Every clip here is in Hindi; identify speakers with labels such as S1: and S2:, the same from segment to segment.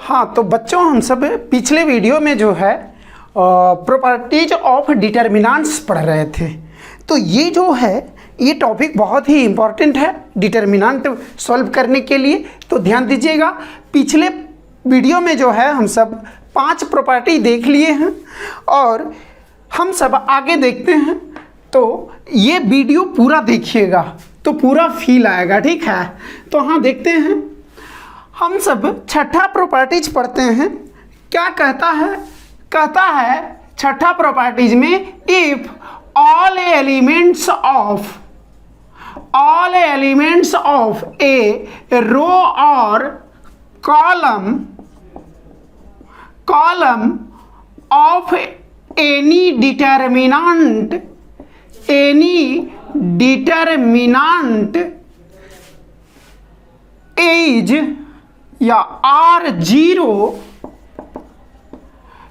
S1: हाँ, तो बच्चों हम सब पिछले वीडियो में जो है प्रॉपर्टीज ऑफ डिटर्मिनेंट्स पढ़ रहे थे। तो ये जो है ये टॉपिक बहुत ही इम्पॉर्टेंट है डिटर्मिनेंट सॉल्व करने के लिए। तो ध्यान दीजिएगा, पिछले वीडियो में जो है हम सब 5 प्रॉपर्टी देख लिए हैं और हम सब आगे देखते हैं। तो ये वीडियो पूरा देखिएगा तो पूरा फील आएगा, ठीक है। तो हाँ, देखते हैं। हम सब छठा प्रॉपर्टीज पढ़ते हैं। क्या कहता है? कहता है छठा प्रॉपर्टीज में, if all elements of a row or column of any determinant is या R0,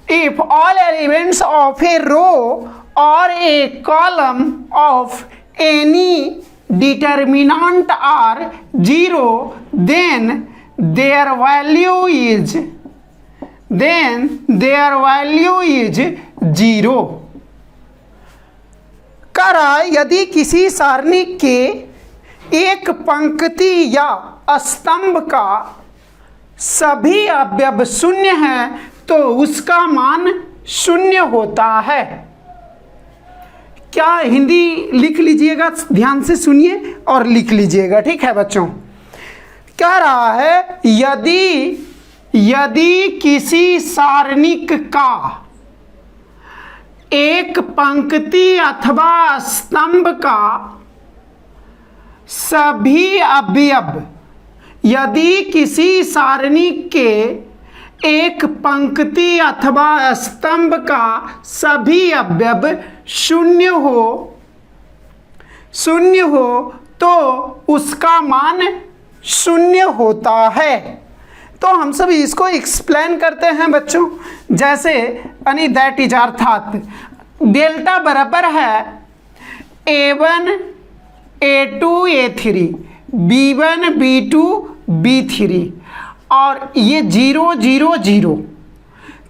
S1: if all elements of a row or a column of any determinant are 0, then their value is 0। करा यदि किसी सारणी के एक पंक्ति या स्तंभ का सभी अवयव शून्य हैं तो उसका मान शून्य होता है। क्या हिंदी लिख लीजिएगा, ध्यान से सुनिए और लिख लीजिएगा, ठीक है बच्चों। कह रहा है यदि किसी सारणिक का एक पंक्ति अथवा स्तंभ का सभी अवयव, यदि किसी सारणी के एक पंक्ति अथवा स्तंभ का सभी अवयव शून्य हो तो उसका मान शून्य होता है। तो हम सब इसको एक्सप्लेन करते हैं बच्चों। जैसे यानी दैट इज अर्थात डेल्टा बराबर है A1 A2 A3 B1 B2 B3 और ये 0 0 0।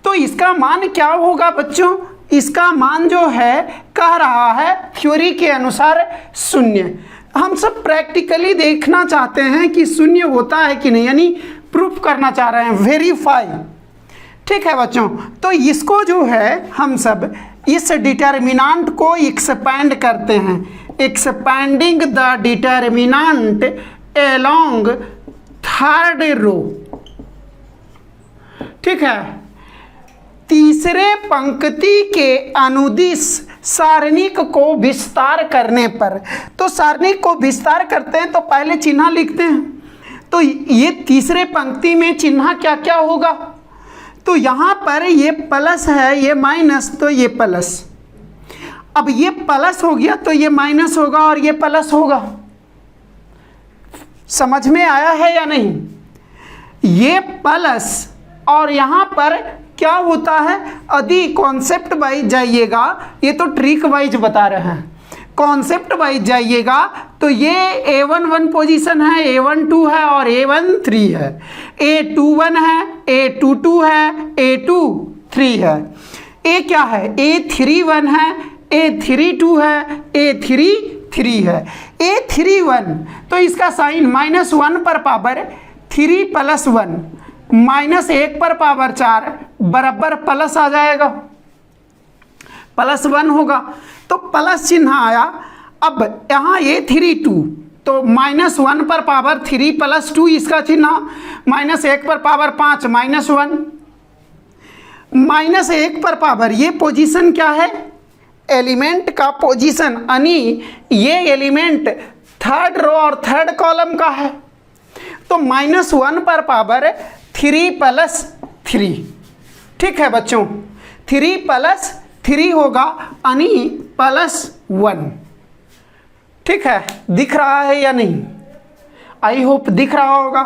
S1: तो इसका मान क्या होगा बच्चों? इसका मान जो है कह रहा है थ्योरी के अनुसार शून्य। हम सब प्रैक्टिकली देखना चाहते हैं कि शून्य होता है कि नहीं, यानी प्रूफ करना चाह रहे हैं, वेरीफाई, ठीक है बच्चों। तो इसको जो है हम सब इस डिटर्मिनेंट को एक्सपैंड करते हैं, expanding the determinant along third row, ठीक है। तीसरे पंक्ति के अनुदिश सारणिक को विस्तार करने पर, तो सारणिक को विस्तार करते हैं तो पहले चिन्ह लिखते हैं। तो ये तीसरे पंक्ति में चिन्ह क्या क्या होगा? तो यहाँ पर ये प्लस है, ये माइनस, तो ये प्लस। अब ये प्लस हो गया तो ये माइनस होगा और ये प्लस होगा। समझ में आया है या नहीं? ये प्लस और यहाँ पर क्या होता है? यदि कॉन्सेप्ट वाइज जाइएगा, ये तो ट्रिक वाइज बता रहे हैं, कॉन्सेप्ट वाइज जाइएगा तो ये A1 1 पोजीशन है, A1 2 है और A1 3 है, A2 1 है, A2 2 है, A2 3 है। A क्या है? A3 1 है, A3 2 है, A3 3 है, A3 1। तो इसका साइन -1 पर पावर 3 + 1 -1 पर पावर 4 बराबर प्लस आ जाएगा, +1 होगा। तो प्लस चिन्ह आया। अब यहाँ A3 2 तो -1 पर पावर 3 + 2 इसका चिन्ह, -1 पर पावर 5 -1, -1 पर पावर, ये पोजीशन क्या है? एलिमेंट का पोजीशन, यानी ये एलिमेंट थर्ड रो और थर्ड कॉलम का है। तो -1 पर पावर 3 + 3, ठीक है बच्चों। 3 + 3 होगा यानी +1, ठीक है। दिख रहा है या नहीं? आई होप दिख रहा होगा,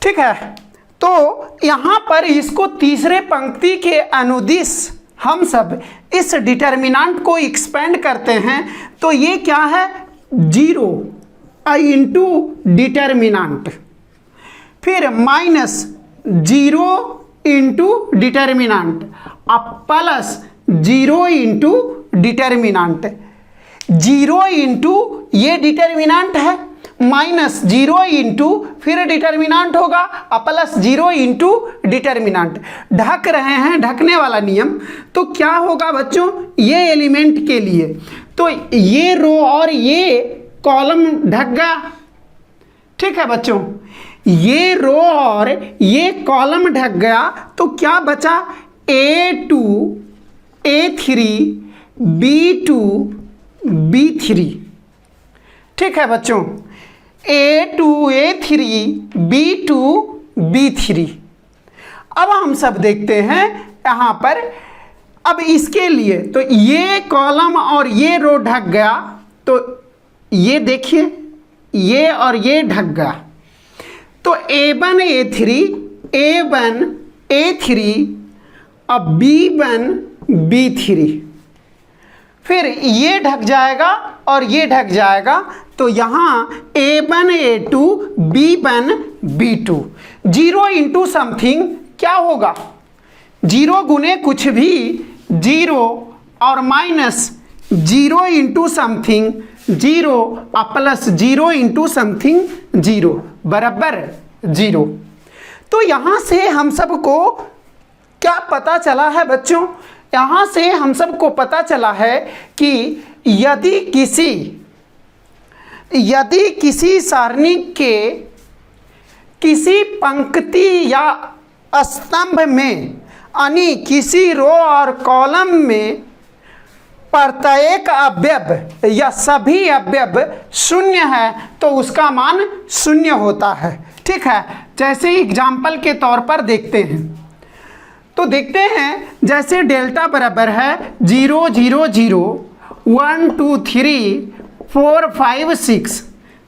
S1: ठीक है। तो यहाँ पर इसको तीसरे पंक्ति के अनुदिश हम सब इस डिटर्मिनेंट को एक्सपेंड करते हैं तो ये क्या है? 0 I इंटू डिटर्मिनेंट, फिर माइनस 0 इंटू डिटर्मिनांट, अब प्लस 0 इंटू डिटर्मिनांट, 0 इंटू ये डिटर्मिनांट है, माइनस 0 इंटू फिर डिटर्मिनांट होगा, प्लस 0 इंटू डिटर्मिनांट। ढक रहे हैं, ढकने वाला नियम। तो क्या होगा बच्चों, ये एलिमेंट के लिए तो ये रो और ये कॉलम ढक गया। ठीक है बच्चों, ये रो और ये कॉलम ढक गया, तो क्या बचा, A2 A3 B2 B3। ठीक है बच्चों, A2 A3 B2 B3। अब हम सब देखते हैं यहाँ पर, अब इसके लिए तो ये कॉलम और ये रो ढक गया, तो ये देखिए ये और ये ढक गया, तो A1 A3 अब B1 B3, फिर ये ढक जाएगा और ये ढक जाएगा, तो यहाँ A1 A2 B1 B2। 0 into something क्या होगा, 0 गुने कुछ भी 0 और माइनस 0 इंटू समथिंग 0 और प्लस 0 इंटू समथिंग 0 बराबर 0। तो यहाँ से हम सबको क्या पता चला है बच्चों, यहाँ से हम सबको पता चला है कि यदि किसी सारणी के किसी पंक्ति या स्तंभ में यानी किसी रो और कॉलम में प्रत्येक अवयव या सभी अवयव शून्य है तो उसका मान शून्य होता है। ठीक है, जैसे एग्जाम्पल के तौर पर देखते हैं, तो देखते हैं जैसे डेल्टा बराबर है 0 0 0 1 2 3 4 5 6,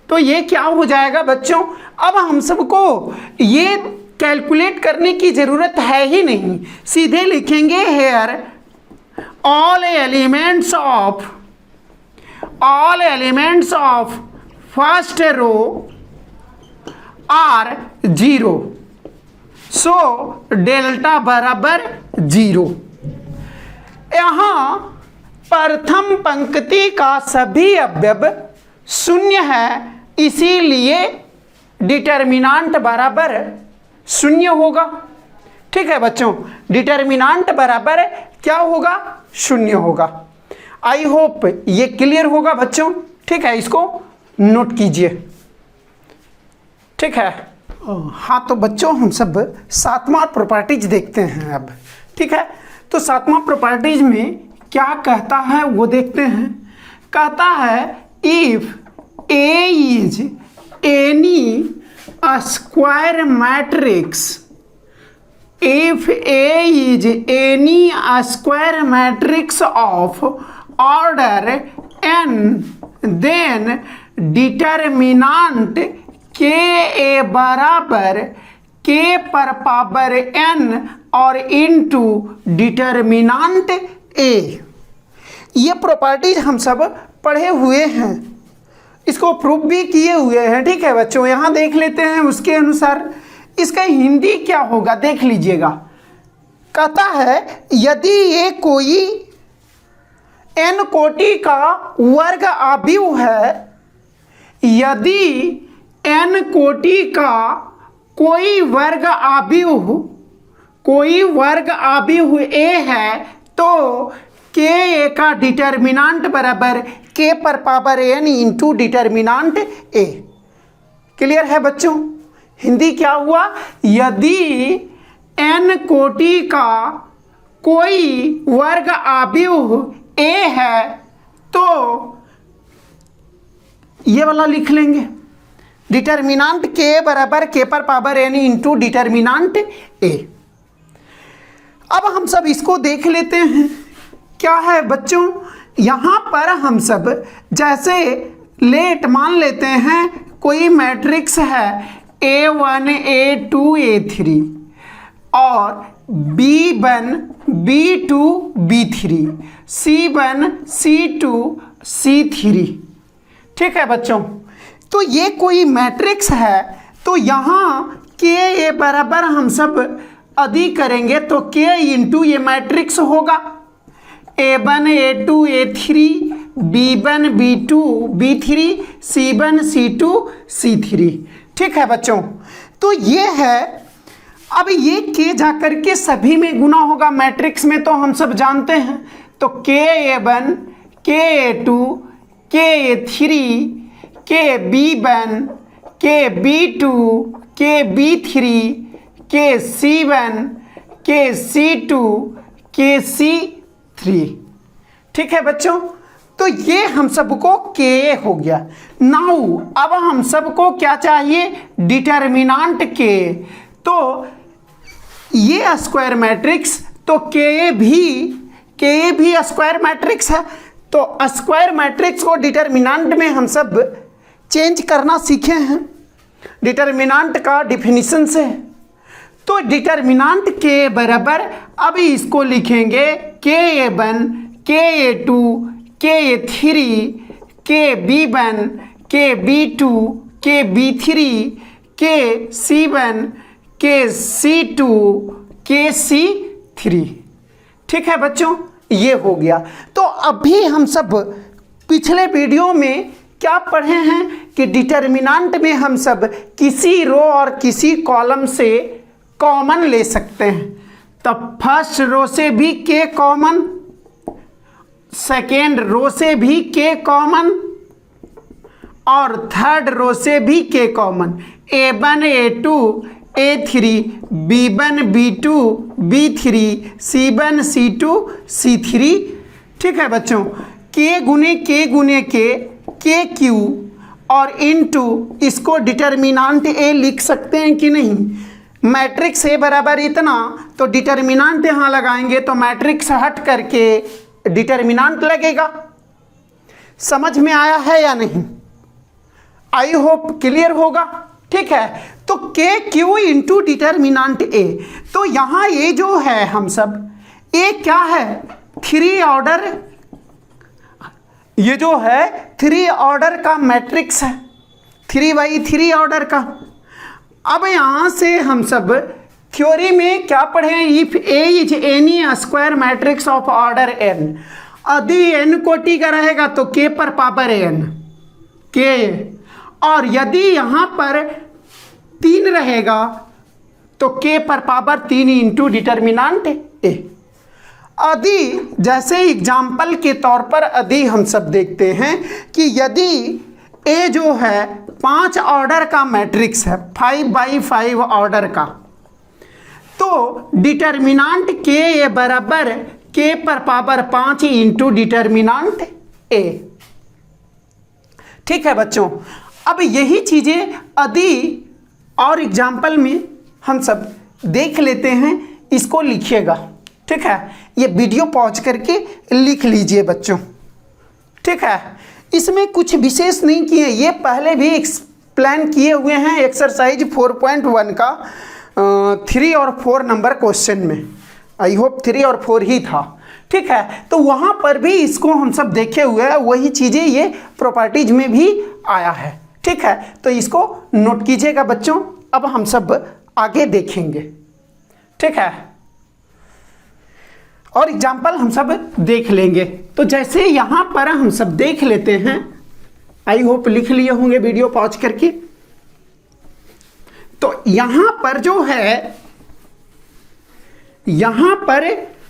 S1: तो ये क्या हो जाएगा बच्चों, अब हम सबको ये कैलकुलेट करने की ज़रूरत है ही नहीं, सीधे लिखेंगे here all elements of first row are 0, so delta बराबर 0। यहाँ प्रथम पंक्ति का सभी अवयव शून्य है, इसीलिए डिटर्मिनांट बराबर शून्य होगा। ठीक है बच्चों, डिटर्मिनांट बराबर क्या होगा, शून्य होगा। आई होप ये क्लियर होगा बच्चों। ठीक है, इसको नोट कीजिए। ठीक है, हाँ तो बच्चों हम सब सातवां प्रॉपर्टीज देखते हैं अब। ठीक है, तो सातवां प्रॉपर्टीज में क्या कहता है वो देखते हैं। कहता है if A is any square matrix, if A is any square matrix of order n, then determinant Ka बराबर K पर पावर n और इंटू डिटर्मिनांट A। ये प्रॉपर्टीज हम सब पढ़े हुए हैं, इसको प्रूव भी किए हुए हैं। ठीक है बच्चों, यहाँ देख लेते हैं उसके अनुसार इसका हिंदी क्या होगा, देख लीजिएगा। कहता है यदि ये कोई n कोटि का वर्ग अवयव है, यदि n कोटि का कोई वर्ग अवयव A है तो Ka का डिटर्मिनांट बराबर K पर power n into determinant A। Clear है बच्चों, हिंदी क्या हुआ, यदि n कोटि का कोई वर्ग अवयव A है तो ये वाला लिख लेंगे, डिटर्मिनांट K बराबर K पर power n into determinant A। अब हम सब इसको देख लेते हैं क्या है बच्चों। यहाँ पर हम सब जैसे मान लेते हैं कोई मैट्रिक्स है A1 A2 A3 और B1 B2 B3 C1 C2 C3। ठीक है बच्चों, तो ये कोई मैट्रिक्स है, तो यहाँ के ए बराबर हम सब अधि करेंगे तो के इंटू ये मैट्रिक्स होगा A1 A2 A3 B1 B2 B3 C1 C2 C3। ठीक है बच्चों, तो ये है। अब ये के जाकर के सभी में गुना होगा मैट्रिक्स में, तो हम सब जानते हैं। तो के A1 के A2 के A3 के B1 के B2 के B3 के C1 के C2 के C3। ठीक है बच्चों, तो ये हम सबको के हो गया। नाउ अब हम सबको क्या चाहिए, डिटर्मिनांट के। तो ये स्क्वायर मैट्रिक्स, तो के भी स्क्वायर मैट्रिक्स है। तो स्क्वायर मैट्रिक्स को डिटर्मिनांट में हम सब चेंज करना सीखे हैं डिटर्मिनांट का डिफिनीशन से। तो डिटर्मिनांट के बराबर अभी इसको लिखेंगे के A1 के A2 के A3 के B1 के B2 के B3 के C1 के C2 के C3। ठीक है बच्चों, ये हो गया। तो अभी हम सब पिछले वीडियो में क्या पढ़े हैं कि डिटर्मिनांट में हम सब किसी रो और किसी कॉलम से कॉमन ले सकते हैं। तब फर्स्ट रो से भी के कॉमन, सेकेंड रो से भी के कॉमन और थर्ड रो से भी के common. A1 A2 A3 B1 B2 B3 C1 C2 C3। ठीक है बच्चों, के गुने के क्यू और इनटू इसको डिटर्मिनांट ए लिख सकते हैं कि नहीं। मैट्रिक्स ए बराबर इतना, तो डिटर्मिनांट यहाँ लगाएंगे तो मैट्रिक्स हट करके डिटर्मिनांट लगेगा। समझ में आया है या नहीं? आई होप क्लियर होगा। ठीक है, तो के क्यू इंटू डिटर्मिनांट ए। तो यहाँ ये जो है हम सब, ये क्या है, 3 ऑर्डर, ये जो है 3 ऑर्डर का मैट्रिक्स है, 3x3 ऑर्डर का। अब यहाँ से हम सब थ्योरी में क्या पढ़े, if A is any square matrix of order N, यदि एन कोटि का रहेगा तो के पर पावर एन के, और यदि यहाँ पर 3 रहेगा तो के पर पावर 3 इंटू डिटर्मिनांट ए। यदि जैसे एग्जाम्पल के तौर पर यदि हम सब देखते हैं कि यदि ए जो है 5 ऑर्डर का मैट्रिक्स है, 5x5 ऑर्डर का, तो डिटर्मिनांट के ए बराबर के पर पावर 5 इंटू डिटर्मिनांट ए। ठीक है बच्चों, अब यही चीजें यदि और एग्जाम्पल में हम सब देख लेते हैं, इसको लिखिएगा। ठीक है, ये वीडियो पॉज करके लिख लीजिए बच्चों। ठीक है, इसमें कुछ विशेष नहीं किए, ये पहले भी एक्सप्लेन किए हुए हैं एक्सरसाइज 4.1 का 3 और 4 नंबर क्वेश्चन में। आई होप 3 और 4 ही था। ठीक है, तो वहाँ पर भी इसको हम सब देखे हुए हैं, वही चीज़ें ये प्रॉपर्टीज में भी आया है। ठीक है, तो इसको नोट कीजिएगा बच्चों। अब हम सब आगे देखेंगे। ठीक है, और एग्जाम्पल हम सब देख लेंगे। तो जैसे यहाँ पर हम सब देख लेते हैं, आई होप लिख लिए होंगे वीडियो पॉज करके। तो यहाँ पर जो है, यहाँ पर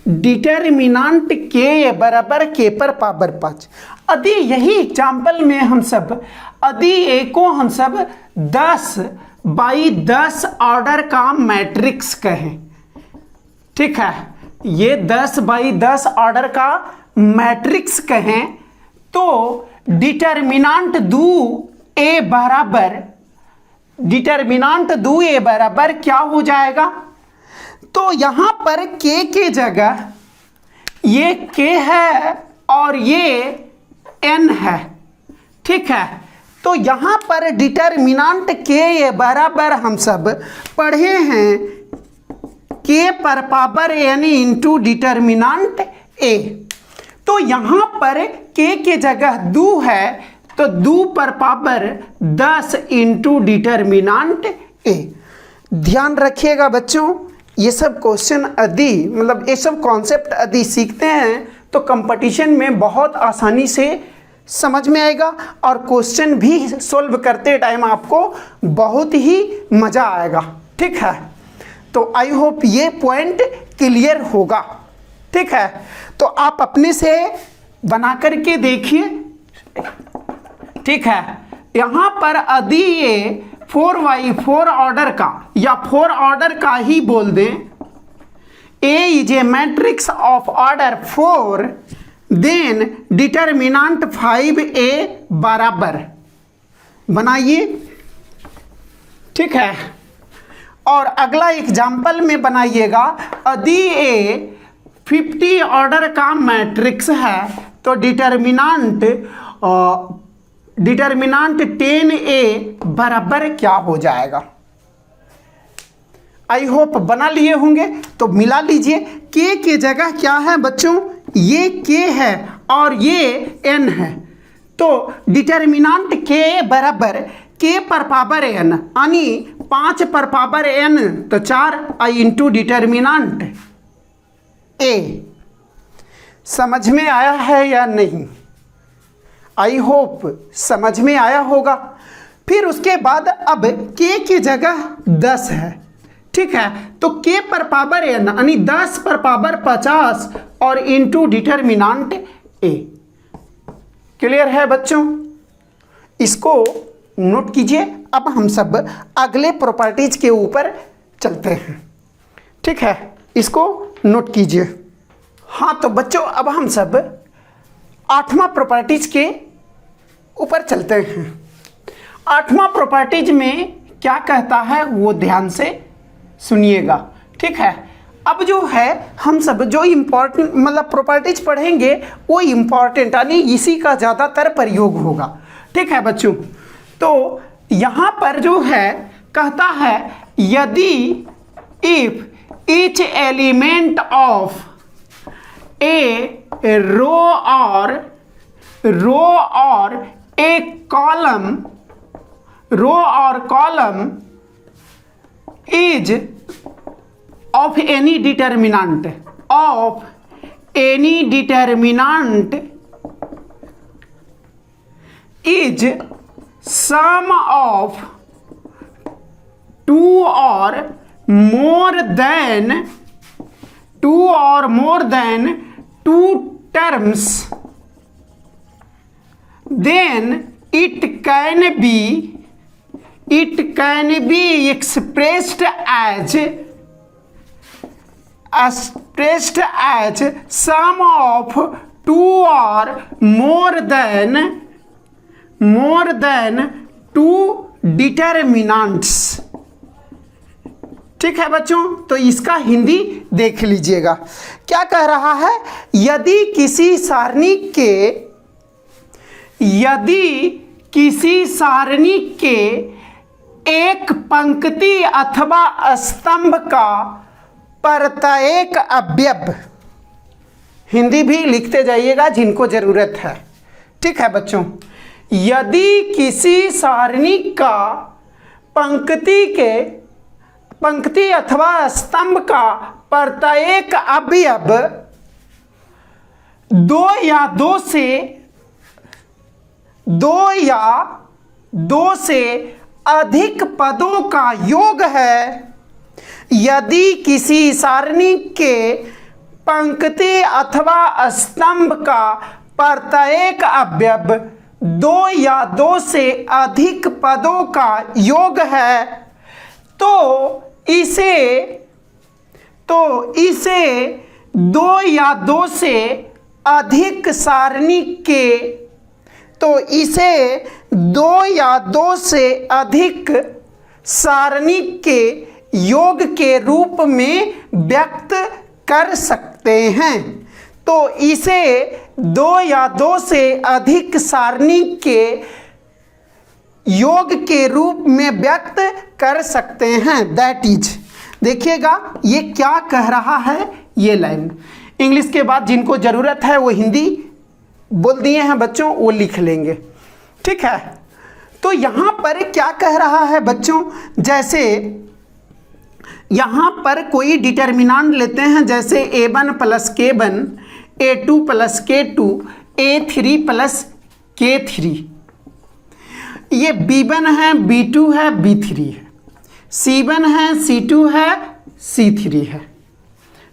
S1: डिटर्मिनांट के बराबर के पर पावर 5। यदि यही एग्जाम्पल में हम सब यदि ए को हम सब 10x10 ऑर्डर का मैट्रिक्स कहें, ठीक है, ये 10x10 ऑर्डर का मैट्रिक्स कहें, तो डिटर्मिनांट दू ए बराबर क्या हो जाएगा। तो यहां पर के जगह ये के है और ये एन है। ठीक है, तो यहां पर डिटर्मिनांट के बराबर हम सब पढ़े हैं के पर पावर एन इंटू डिटर्मिनांट ए। तो यहां पर के जगह दू है, तो दू पर पावर 10 इंटू डिटर्मिनांट ए। ध्यान रखिएगा बच्चों, ये सब क्वेश्चन यदि मतलब ये सब कॉन्सेप्ट यदि सीखते हैं तो कंपटीशन में बहुत आसानी से समझ में आएगा और क्वेश्चन भी सॉल्व करते टाइम आपको बहुत ही मज़ा आएगा। ठीक है, तो आई होप ये पॉइंट क्लियर होगा। ठीक है, तो आप अपने से बना करके देखिए। ठीक है, यहाँ पर यदि ये 4 ऑर्डर का या 4 ऑर्डर का ही बोल दें, A is a matrix of order 4 then determinant 5A बराबर बनाइए। ठीक है, और अगला एग्जाम्पल में बनाइएगा, यदि A 50 ऑर्डर का मैट्रिक्स है तो डिटर्मिनेंट 10A बराबर क्या हो जाएगा। आई होप बना लिए होंगे, तो मिला लीजिए। K की जगह क्या है बच्चों, ये K है और ये N है, तो डिटर्मिनेंट K बराबर K पर पावर N यानी 5 पर पावर N तो 4 I इंटू डिटर्मिनेंट A। समझ में आया है या नहीं? आई होप समझ में आया होगा। फिर उसके बाद अब K की जगह 10 है। ठीक है, तो K पर पावर N यानी 10 पर पावर 50 और इंटू डिटर्मिनेंट A। क्लियर है बच्चों? इसको नोट कीजिए। अब हम सब अगले प्रॉपर्टीज के ऊपर चलते हैं। ठीक है, इसको नोट कीजिए। हाँ तो बच्चों, अब हम सब 8वां प्रॉपर्टीज के ऊपर चलते हैं। 8वां प्रॉपर्टीज में क्या कहता है वो ध्यान से सुनिएगा। ठीक है, अब जो है हम सब जो इम्पोर्टेंट मतलब प्रॉपर्टीज पढ़ेंगे वो इम्पोर्टेंट यानी इसी का ज़्यादातर प्रयोग होगा। ठीक है बच्चों, तो यहाँ पर जो है कहता है यदि if each element of a row और a column is of any determinant is sum of 2 or more than 2 terms, then it can be expressed as sum of 2 or more than 2 determinants। ठीक है बच्चों, तो इसका हिंदी देख लीजिएगा। क्या कह रहा है, यदि किसी सारणी के एक पंक्ति अथवा स्तंभ का प्रत्येक अवयव, हिंदी भी लिखते जाइएगा जिनको जरूरत है। ठीक है बच्चों, यदि किसी सारणी का पंक्ति अथवा स्तंभ का प्रत्येक अवयव 2 या 2 से अधिक पदों का योग है, यदि किसी सारणी के पंक्ति अथवा स्तंभ का प्रत्येक अवयव 2 या 2 से अधिक पदों का योग है, तो इसे 2 या 2 से अधिक सारणी के योग के रूप में व्यक्त कर सकते हैं। तो इसे 2 या 2 से अधिक सारणी के योग के रूप में व्यक्त कर सकते हैं। दैट इज, देखिएगा ये क्या कह रहा है, ये लाइन इंग्लिश के बाद जिनको ज़रूरत है वो हिंदी बोल दिए हैं बच्चों, वो लिख लेंगे। ठीक है, तो यहाँ पर क्या कह रहा है बच्चों, जैसे यहाँ पर कोई डिटर्मिनेंट लेते हैं, जैसे a1 plus k1, a2 plus k2, a3 plus k3। ये b1 है, b2 है, b3 है, c1 है, c2 है, c3 है।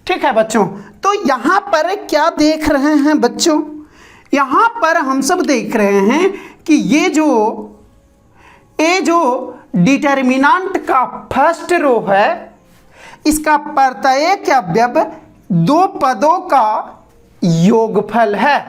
S1: ठीक है बच्चों, तो यहाँ पर क्या देख रहे हैं बच्चों? यहाँ पर हम सब देख रहे हैं कि ये जो डिटर्मिनेंट का फर्स्ट रो है, इसका प्रत्येक अवयव दो पदों का योगफल है।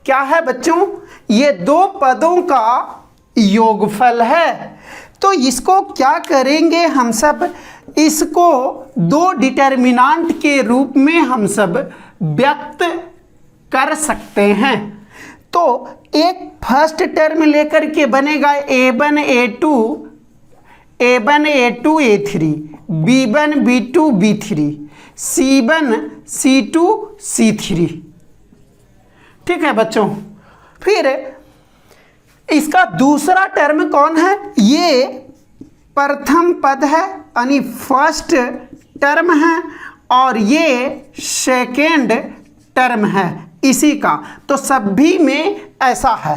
S1: क्या है बच्चों? ये दो पदों का योगफल है। तो इसको क्या करेंगे हम सब? इसको दो डिटर्मिनेंट के रूप में हम सब व्यक्त कर सकते हैं। तो एक फर्स्ट टर्म लेकर के बनेगा a1 a2 a3, b1 b2 b3, c1 c2 c3। ठीक है बच्चों, फिर इसका दूसरा टर्म कौन है? ये प्रथम पद है, यानी फर्स्ट टर्म है, और ये सेकेंड टर्म है इसी का। तो सभी में ऐसा है।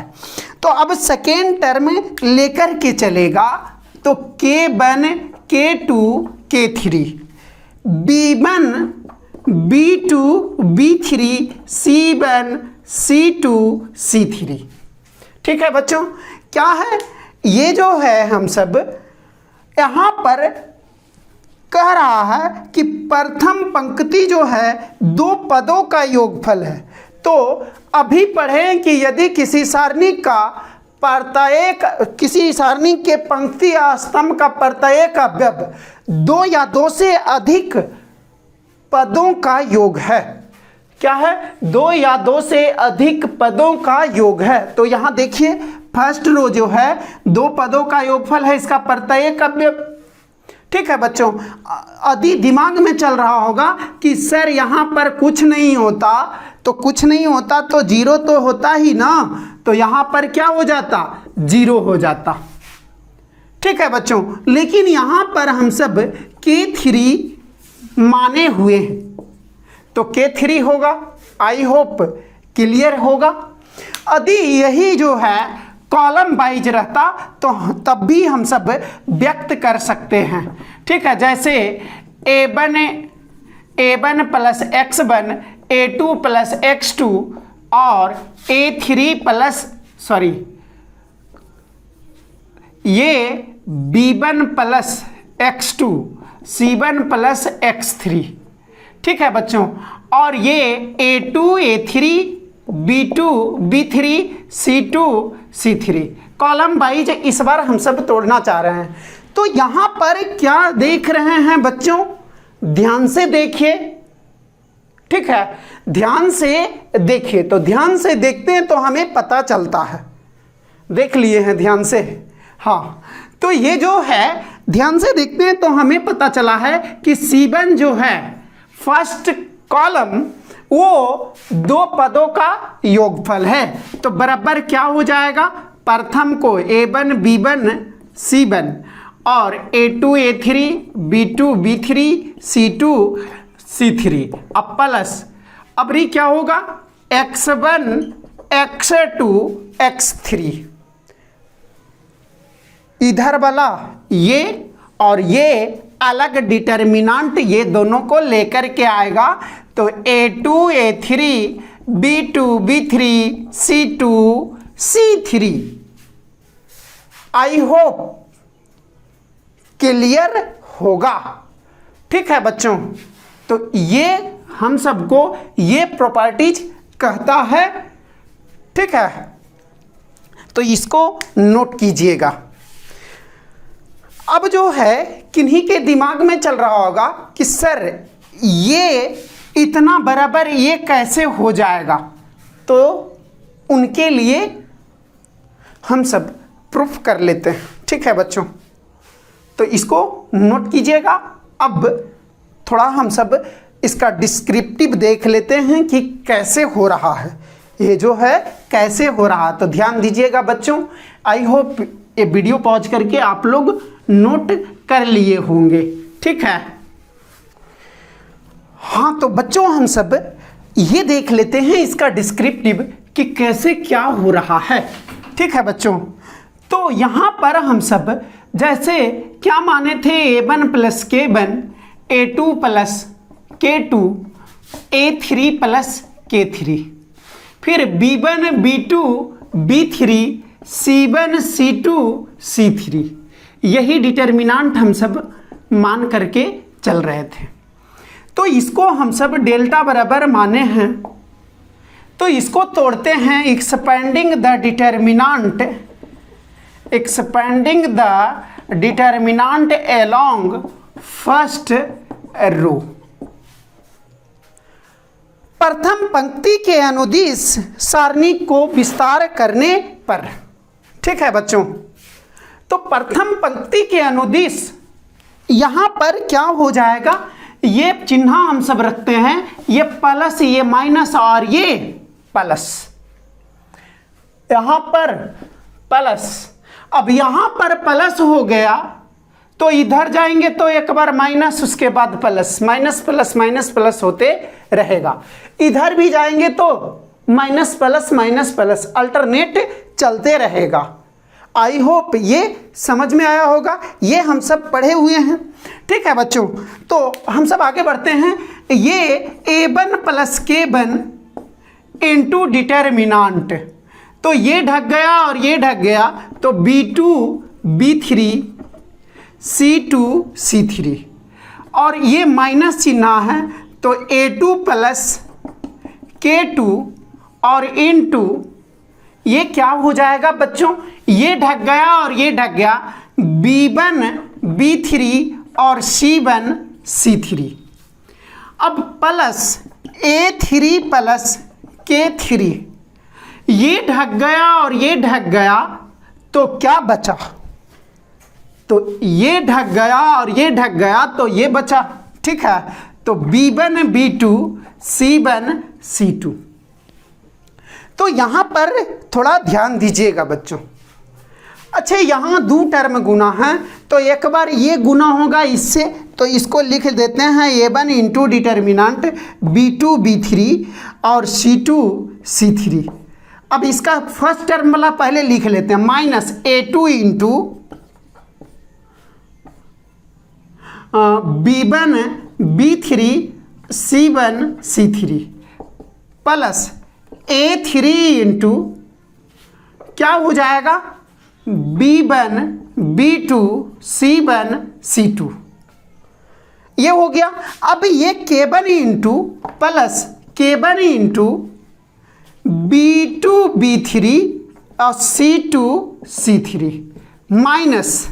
S1: तो अब सेकेंड टर्म लेकर के चलेगा, तो k1 k2 k3, b1 b2 b3, c1 c2 c3। ठीक है बच्चों, क्या है ये जो है हम सब यहाँ पर कह रहा है कि प्रथम पंक्ति जो है दो पदों का योगफल है। तो अभी पढ़ें कि यदि किसी सारणी का प्रत्येक, किसी सारणी के पंक्ति या स्तंभ का प्रत्येक अवयव दो या दो से अधिक पदों का योग है। क्या है? दो या दो से अधिक पदों का योग है। तो यहाँ देखिए फर्स्ट रो जो है दो पदों का योगफल है, इसका प्रत्येक अवयव। ठीक है बच्चों, यदि दिमाग में चल रहा होगा कि सर यहाँ पर कुछ नहीं होता, तो कुछ नहीं होता तो जीरो तो होता ही ना, तो यहाँ पर क्या हो जाता? जीरो हो जाता। ठीक है बच्चों, लेकिन यहाँ पर हम सब k3 माने हुए हैं, तो k3 होगा। आई होप क्लियर होगा। यदि यही जो है कॉलम वाइज रहता तो तब भी हम सब व्यक्त कर सकते हैं। ठीक है, जैसे a1 plus x1, a2 plus x2 और a3 प्लस ये b1 plus x2, c1 plus x3। ठीक है बच्चों, और ये a2 a3, b2 b3, c2 c3। Column wise इस बार हम सब तोड़ना चाह रहे हैं। तो यहाँ पर क्या देख रहे हैं बच्चों? ध्यान से देखिए। ठीक है, ध्यान से देखिए। तो ध्यान से देखते हैं तो हमें पता चलता है। देख लिए हैं ध्यान से? हाँ, तो ये जो है ध्यान से देखते हैं तो हमें पता चला है कि C1 जो है फर्स्ट कॉलम वो दो पदों का योगफल है। तो बराबर क्या हो जाएगा? प्रथम को a1 b1 c1 और a2 a3 b2 b3 c2 c3। अब प्लस, अब री क्या होगा? x1 x2 x3। इधर वाला ये और ये अलग डिटर्मिनेंट ये दोनों को लेकर के आएगा। तो a2 a3 b2 b3 c2 c3। I hope clear होगा। ठीक है बच्चों, तो ये हम सबको ये प्रॉपर्टीज कहता है। ठीक है, तो इसको नोट कीजिएगा। अब जो है किन्हीं के दिमाग में चल रहा होगा कि सर ये इतना बराबर ये कैसे हो जाएगा? तो उनके लिए हम सब प्रूफ कर लेते हैं। ठीक है बच्चों, तो इसको नोट कीजिएगा। अब थोड़ा हम सब इसका डिस्क्रिप्टिव देख लेते हैं कि कैसे हो रहा है, ये जो है कैसे हो रहा है। तो ध्यान दीजिएगा बच्चों। आई होप ये वीडियो पॉज करके आप लोग नोट कर लिए होंगे। ठीक है। हाँ तो बच्चों हम सब ये देख लेते हैं इसका डिस्क्रिप्टिव कि कैसे क्या हो रहा है। ठीक है बच्चों, तो यहाँ पर हम सब जैसे क्या माने थे a1 plus k1 a2 plus k2 a3 plus k3, फिर b1 b2 b3 c1 c2 c3, यही डिटर्मिनेंट हम सब मान करके चल रहे थे। तो इसको हम सब डेल्टा बराबर माने हैं, तो इसको तोड़ते हैं expanding the determinant, expanding the determinant along first row. प्रथम पंक्ति के अनुदिश सारणी को विस्तार करने पर। ठीक है बच्चों, तो प्रथम पंक्ति के अनुदिश यहां पर क्या हो जाएगा, ये चिन्ह हम सब रखते हैं, ये प्लस ये माइनस और ये प्लस, यहां पर प्लस। अब यहां पर प्लस हो गया तो इधर जाएंगे तो एक बार माइनस, उसके बाद plus, minus plus minus plus होते रहेगा। इधर भी जाएंगे तो माइनस प्लस अल्टरनेट चलते रहेगा। आई होप ये समझ में आया होगा, ये हम सब पढ़े हुए हैं। ठीक है बच्चों, तो हम सब आगे बढ़ते हैं। ये a1 plus k1 into determinant, तो ये ढक गया और ये ढक गया, तो b2 b3 c2 c3, और ये माइनस चिन्ह है तो a2 प्लस k2 और इंटू ये क्या हो जाएगा बच्चों, ये ढक गया और ये ढक गया, b1 b3 और c1 c3। अब प्लस a3 प्लस k3, ये ढक गया और ये ढक गया, तो क्या बचा, तो ये ढक गया और ये ढक गया तो ये बचा। ठीक है, तो b1 b2 c1 c2। तो यहां पर थोड़ा ध्यान दीजिएगा बच्चों। अच्छा, यहां दो टर्म गुना है, तो एक बार ये गुना होगा इससे, तो इसको लिख देते हैं a1 into determinant b2 b3 और c2 c3। अब इसका फर्स्ट टर्म वाला पहले लिख लेते हैं, minus a2 into b1 b3 c1 c3 plus a3 into क्या हो जाएगा, b1 b2 c1 c2, ये हो गया। अब ये k1 into plus k1 into b2 b3 और c2 c3 minus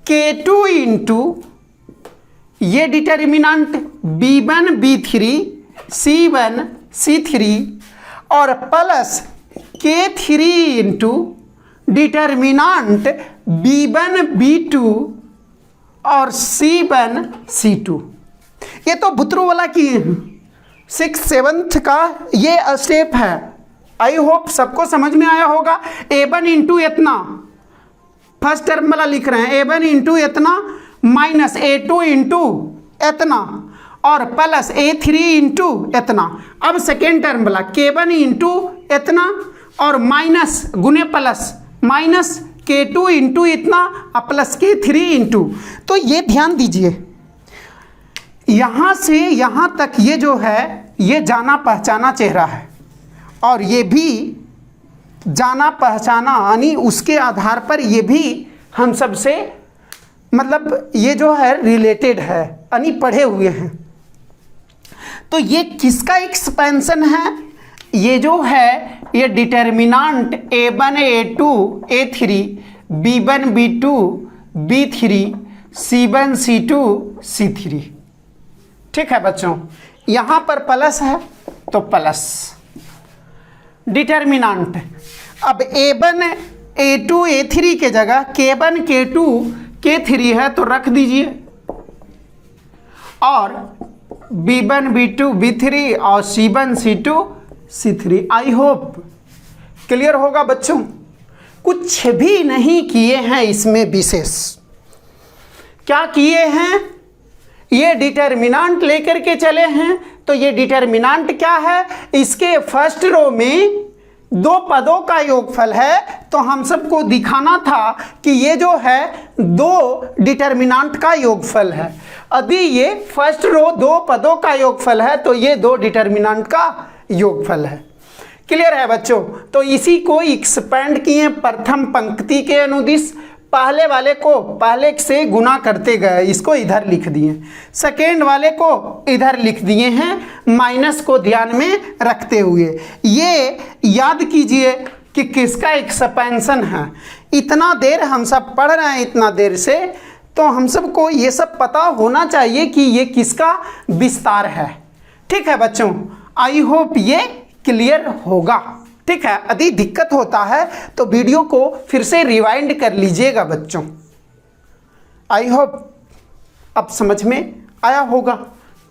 S1: k2 into ये determinant b1 b3 c1 c3 और plus k3 into determinant b1 b2 और c1 c2। ये तो बुतरू वाला की 6th 7th का ये स्टेप है। आई होप सबको समझ में आया होगा। a1 इंटू इतना फर्स्ट टर्म वाला लिख रहे हैं, a1 इंटू इतना माइनस a2 इंटू इतना और प्लस a3 इंटू इतना। अब सेकेंड टर्म वाला k1 इंटू इतना और माइनस गुने प्लस माइनस k2 इंटू इतना प्लस k3 इंटू। तो ये ध्यान दीजिए, यहाँ से यहाँ तक ये जो है ये जाना पहचाना चेहरा है और ये भी जाना पहचाना, यानी उसके आधार पर ये भी हम सब से मतलब ये जो है रिलेटेड है, यानी पढ़े हुए हैं। तो ये किसका एक्सपेंशन है, ये जो है ये determinant a1 a2 a3 b1 b2 b3 c1 c2 c3। ठीक है बच्चों, यहाँ पर प्लस है तो प्लस डिटर्मिनेंट। अब a1 a2 a3 के जगह k1 k2 k3 है तो रख दीजिए और b1 b2 b3 और c1 c2 c3। I hope clear होगा बच्चों। कुछ भी नहीं किए हैं इसमें विशेष। क्या किए हैं, ये डिटर्मिनेंट लेकर के चले हैं, तो ये डिटर्मिनेंट क्या है, इसके फर्स्ट रो में दो पदों का योगफल है। तो हम सबको दिखाना था कि ये जो है दो डिटर्मिनेंट का योगफल है। अभी ये फर्स्ट रो दो पदों का योगफल है, तो ये दो डिटर्मिनेंट का योगफल है। क्लियर है बच्चों? तो इसी को एक्सपेंड किए प्रथम पंक्ति के अनुदिश, पहले वाले को पहले से गुना करते गए, इसको इधर लिख दिए, सेकेंड वाले को इधर लिख दिए हैं माइनस को ध्यान में रखते हुए। ये याद कीजिए कि किसका एक्सपेंशन है। इतना देर हम सब पढ़ रहे हैं, इतना देर से, तो हम सबको ये सब पता होना चाहिए कि ये किसका विस्तार है। ठीक है बच्चों, आई होप ये क्लियर होगा। ठीक है, यदि दिक्कत होता है तो वीडियो को फिर से रिवाइंड कर लीजिएगा बच्चों। आई होप अब समझ में आया होगा।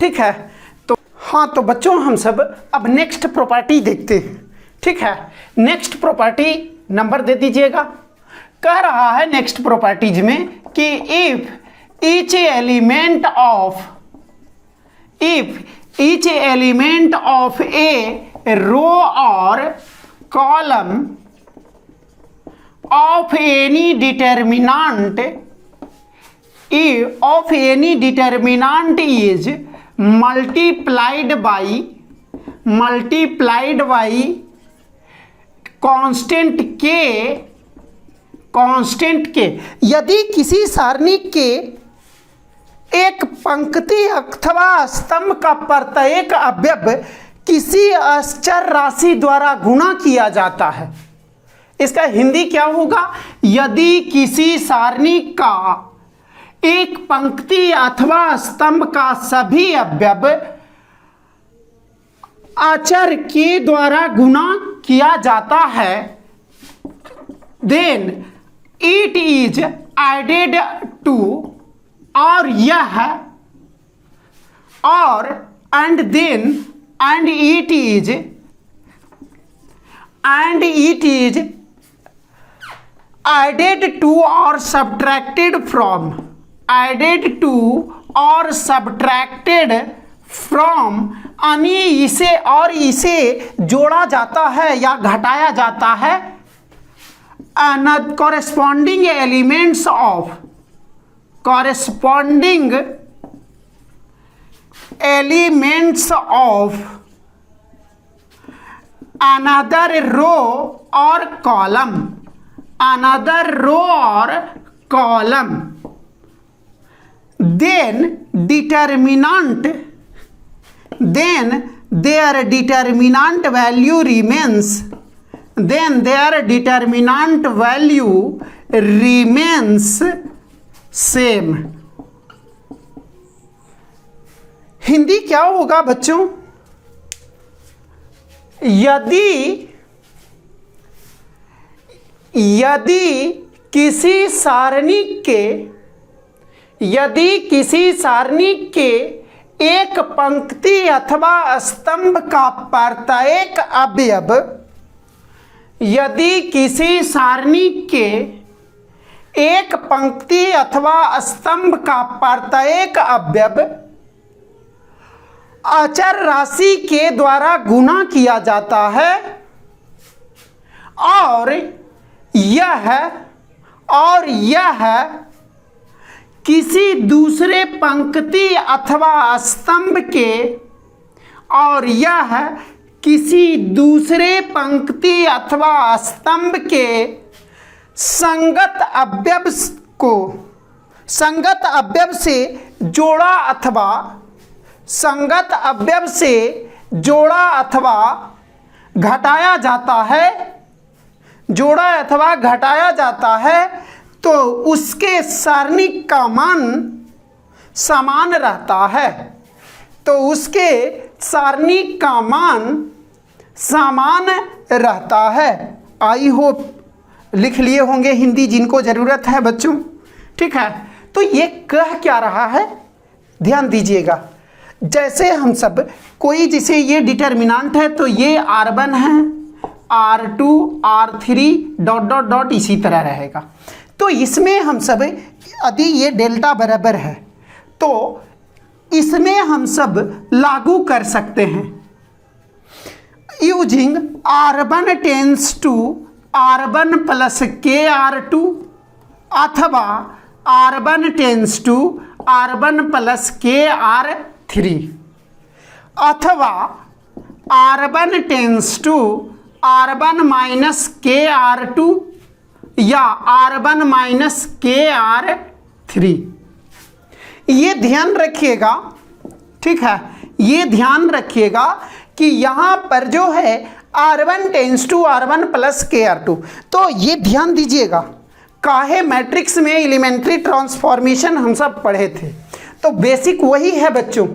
S1: ठीक है, तो हाँ, तो बच्चों हम सब अब नेक्स्ट प्रॉपर्टी देखते हैं। ठीक है, नेक्स्ट प्रॉपर्टी नंबर दे दीजिएगा। कह रहा है नेक्स्ट प्रॉपर्टीज में कि if each element of a row और column of any determinant is multiplied by constant k। यदि किसी सारणी के एक पंक्ति अथवा स्तंभ का प्रत्येक अवयव किसी अचर राशि द्वारा गुणा किया जाता है। इसका हिंदी क्या होगा? यदि किसी सारणी का एक पंक्ति अथवा स्तंभ का सभी अवयव अचर के द्वारा गुणा किया जाता है, then it is added to, और यह और and then and it is added to or subtracted from, यानी इसे और इसे जोड़ा जाता है या घटाया जाता है corresponding elements of another row or column, then their determinant value remains same। Hindi क्या होगा बच्चों? यदि किसी सारणी के एक पंक्ति अथवा स्तंभ का प्रत्येक अवयव, यदि किसी सारणी के एक पंक्ति अथवा स्तंभ का प्रत्येक अवयव अचर राशि के द्वारा गुणा किया जाता है, और यह किसी दूसरे पंक्ति अथवा स्तंभ के संगत अवयव से जोड़ा अथवा घटाया जाता है, तो उसके सारणी का मान समान रहता है। आई होप लिख लिए होंगे हिंदी जिनको ज़रूरत है बच्चों। ठीक है, तो ये कह क्या रहा है, ध्यान दीजिएगा। जैसे हम सब कोई, जैसे ये डिटर्मिनेंट है तो ये R1 है, R2, R3 ... इसी तरह रहेगा। तो इसमें हम सब यदि ये डेल्टा बराबर है तो इसमें हम सब लागू कर सकते हैं using R1 tense to R1 plus KR2 अथवा R1 tense to R1 plus KR3 अथवा R1 tense to R1 minus KR2 या R1 माइनस KR3। ये ध्यान रखिएगा, ठीक है, ये ध्यान रखिएगा कि यहाँ पर जो है R1 tense to R1 plus KR2, तो ये ध्यान दीजिएगा, काहे मैट्रिक्स में एलिमेंट्री ट्रांसफॉर्मेशन हम सब पढ़े थे, तो बेसिक वही है बच्चों,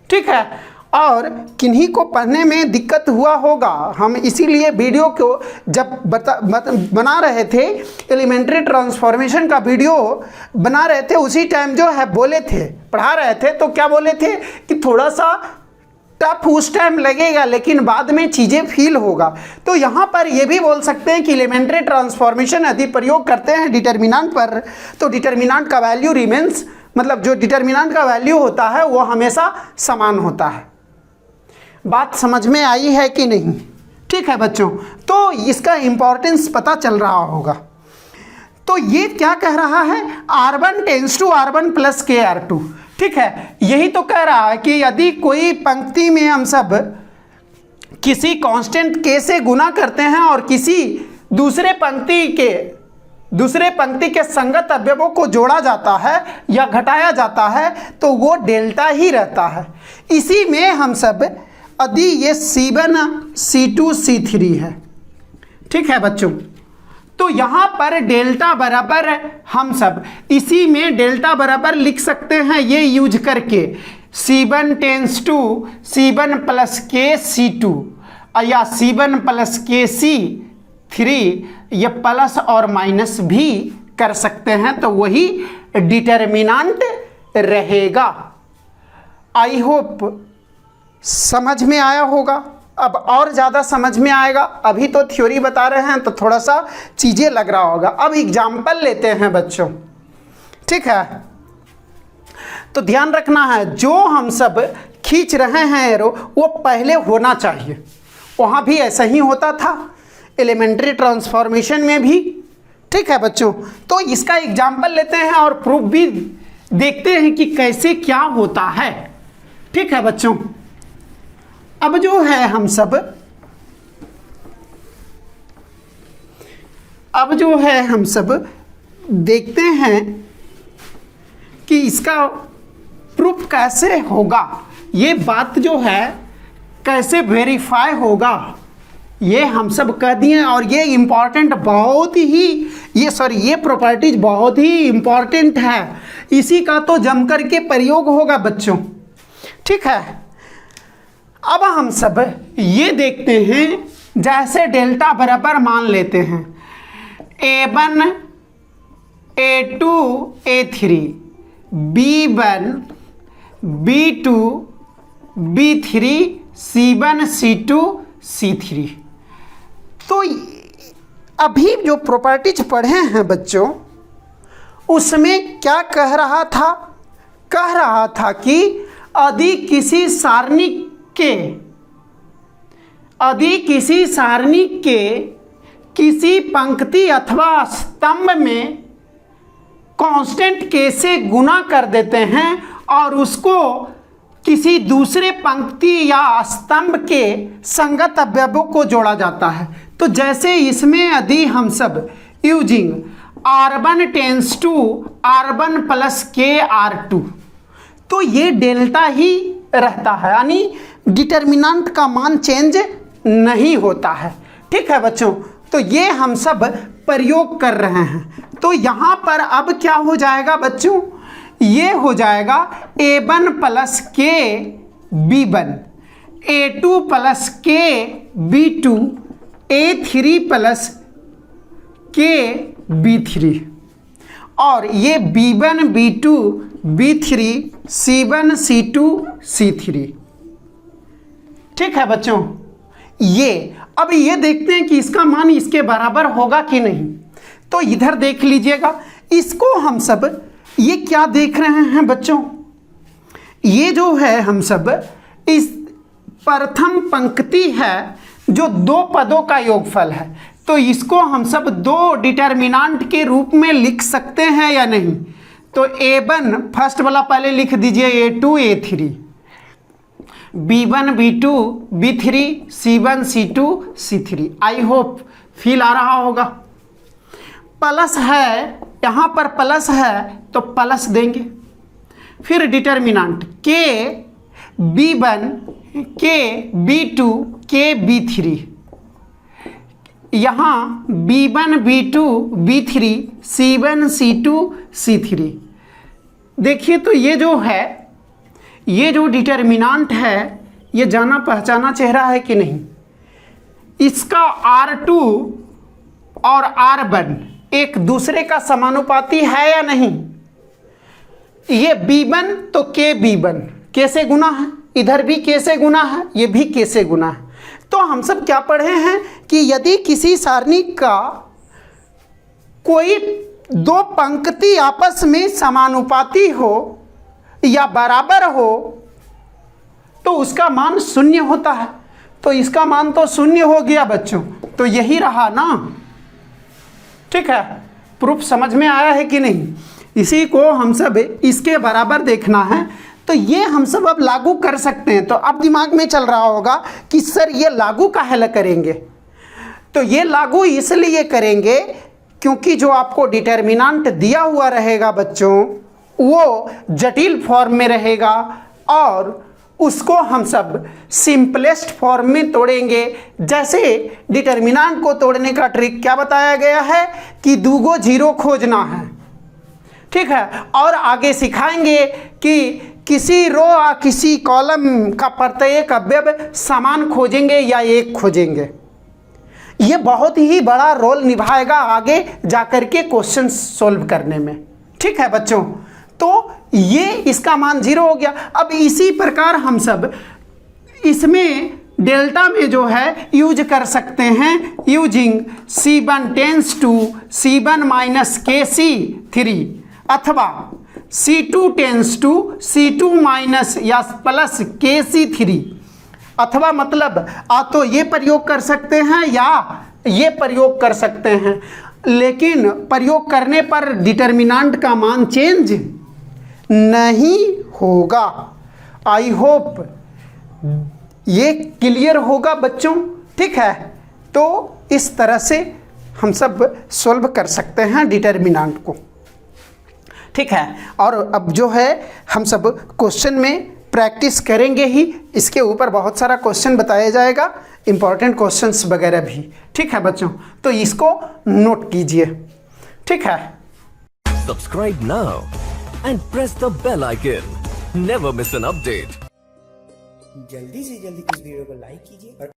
S1: ठीक है। और किन्हीं को पढ़ने में दिक्कत हुआ होगा, हम इसीलिए वीडियो को जब बना रहे थे, एलिमेंट्री ट्रांसफॉर्मेशन का वीडियो बना रहे थे, उसी टाइम जो है बोले थे, पढ़ा रहे थे, तो क्या बोले थे कि थोड़ा सा टफ उस टाइम लगेगा लेकिन बाद में चीज़ें फील होगा। तो यहाँ पर ये भी बोल सकते हैं कि एलिमेंट्री ट्रांसफॉर्मेशन यदि प्रयोग करते हैं डिटर्मिनेंट पर, तो डिटर्मिनेंट का वैल्यू रिमेंस, मतलब जो डिटर्मिनेंट का वैल्यू होता है वो हमेशा समान होता है। बात समझ में आई है कि नहीं? ठीक है बच्चों, तो इसका इंपॉर्टेंस पता चल रहा होगा। तो ये क्या कह रहा है, R1 tense to R1 plus KR2, ठीक है, यही तो कह रहा है कि यदि कोई पंक्ति में हम सब किसी कांस्टेंट k से गुना करते हैं और किसी दूसरे पंक्ति के संगत अवयवों को जोड़ा जाता है या घटाया जाता है तो वो डेल्टा ही रहता है। इसी में हम सब यदि ये C1 C2 C3 है, ठीक है बच्चों, तो यहाँ पर डेल्टा बराबर हम सब इसी में डेल्टा बराबर लिख सकते हैं ये यूज करके C1 tense to C1 plus K C2 या C1 प्लस K C3, ये प्लस और माइनस भी कर सकते हैं, तो वही डिटर्मिनेंट रहेगा। आई होप समझ में आया होगा। अब और ज़्यादा समझ में आएगा, अभी तो थ्योरी बता रहे हैं तो थोड़ा सा चीज़ें लग रहा होगा। अब एग्जाम्पल लेते हैं बच्चों, ठीक है, तो ध्यान रखना है जो हम सब खींच रहे हैं एरो वो पहले होना चाहिए। वहाँ भी ऐसा ही होता था एलिमेंट्री ट्रांसफॉर्मेशन में भी, ठीक है बच्चों। तो इसका एग्जाम्पल लेते हैं और प्रूफ भी देखते हैं कि कैसे क्या होता है, ठीक है बच्चों। अब जो है हम सब देखते हैं कि इसका प्रूफ कैसे होगा, ये बात जो है कैसे वेरीफाई होगा, ये हम सब कह दिए। और ये इम्पॉर्टेंट बहुत ही ये प्रॉपर्टीज बहुत ही इम्पॉर्टेंट है, इसी का तो जम करके प्रयोग होगा बच्चों, ठीक है। अब हम सब ये देखते हैं, जैसे डेल्टा बराबर मान लेते हैं A1 A2 A3 B1 B2 B3 C1 C2 C3। तो अभी जो प्रॉपर्टीज पढ़े हैं बच्चों, उसमें क्या कह रहा था, कह रहा था कि यदि किसी सारणी के किसी पंक्ति अथवा स्तंभ में कांस्टेंट k से गुना कर देते हैं और उसको किसी दूसरे पंक्ति या स्तंभ के संगत अवयवों को जोड़ा जाता है, तो जैसे इसमें यदि हम सब using R1 tense to R1 plus KR2, तो ये डेल्टा ही रहता है, यानी डिटर्मिनेंट का मान चेंज नहीं होता है, ठीक है बच्चों। तो ये हम सब प्रयोग कर रहे हैं। तो यहाँ पर अब क्या हो जाएगा बच्चों, ये हो जाएगा A1 plus K B1 A2 plus K B2 A3 plus K B3 और ये B1 B2 B3 C1 C2 C3, ठीक है बच्चों। ये अब ये देखते हैं कि इसका मान इसके बराबर होगा कि नहीं। तो इधर देख लीजिएगा, इसको हम सब ये क्या देख रहे हैं बच्चों, ये जो है हम सब इस प्रथम पंक्ति है जो दो पदों का योगफल है, तो इसको हम सब दो डिटर्मिनेंट के रूप में लिख सकते हैं या नहीं? तो A1 फर्स्ट वाला पहले लिख दीजिए, A2 A3, B1 B2 B3, C1 C2 C3। I hope feel आ रहा होगा। प्लस है, यहाँ पर प्लस है तो प्लस देंगे। फिर determinant K B1 K B2 K B3, यहाँ B1 B2 B3 C1 C2 C3। देखिए तो ये जो है, ये जो डिटर्मिनेंट है, ये जाना पहचाना चेहरा है कि नहीं? इसका R2 और R1 एक दूसरे का समानुपाती है या नहीं? ये B1 तो K B1 K से गुना है, इधर भी K से गुना है, ये भी K से गुना है। तो हम सब क्या पढ़े हैं कि यदि किसी सारणी का कोई दो पंक्ति आपस में समानुपाती हो या बराबर हो तो उसका मान शून्य होता है। तो इसका मान तो शून्य हो गया बच्चों, तो यही रहा ना। ठीक है, प्रूफ समझ में आया है कि नहीं? इसी को हम सब इसके बराबर देखना है, तो ये हम सब अब लागू कर सकते हैं। तो अब दिमाग में चल रहा होगा कि सर ये लागू काहे करेंगे? तो ये लागू इसलिए करेंगे क्योंकि जो आपको डिटर्मिनेंट दिया हुआ रहेगा बच्चों, वो जटिल फॉर्म में रहेगा और उसको हम सब सिंपलेस्ट फॉर्म में तोड़ेंगे। जैसे डिटर्मिनेंट को तोड़ने का ट्रिक क्या बताया गया है कि दूगो जीरो खोजना है। ठीक है, और आगे सिखाएंगे कि किसी रो या किसी कॉलम का प्रत्येक अवयव समान खोजेंगे या एक खोजेंगे। ये बहुत ही बड़ा रोल निभाएगा आगे जाकर के क्वेश्चन सॉल्व करने में। ठीक है बच्चों, तो ये इसका मान 0 हो गया। अब इसी प्रकार हम सब इसमें डेल्टा में जो है यूज कर सकते हैं, using C1 tense to C1 minus KC3 अथवा C2 tends to C2 minus या प्लस KC3, अथवा मतलब तो ये प्रयोग कर सकते हैं या ये प्रयोग कर सकते हैं, लेकिन प्रयोग करने पर डिटर्मिनेंट का मान चेंज नहीं होगा। आई होप ये क्लियर होगा बच्चों। ठीक है, तो इस तरह से हम सब सॉल्व कर सकते हैं डिटर्मिनेंट को। ठीक है, और अब जो है हम सब क्वेश्चन में प्रैक्टिस करेंगे ही, इसके ऊपर बहुत सारा क्वेश्चन बताया जाएगा, इंपॉर्टेंट क्वेश्चंस वगैरह भी। ठीक है बच्चों, तो इसको नोट कीजिए। ठीक है,
S2: subscribe now and press the bell icon, never miss an update.
S3: जल्दी से जल्दी इस वीडियो को लाइक कीजिए और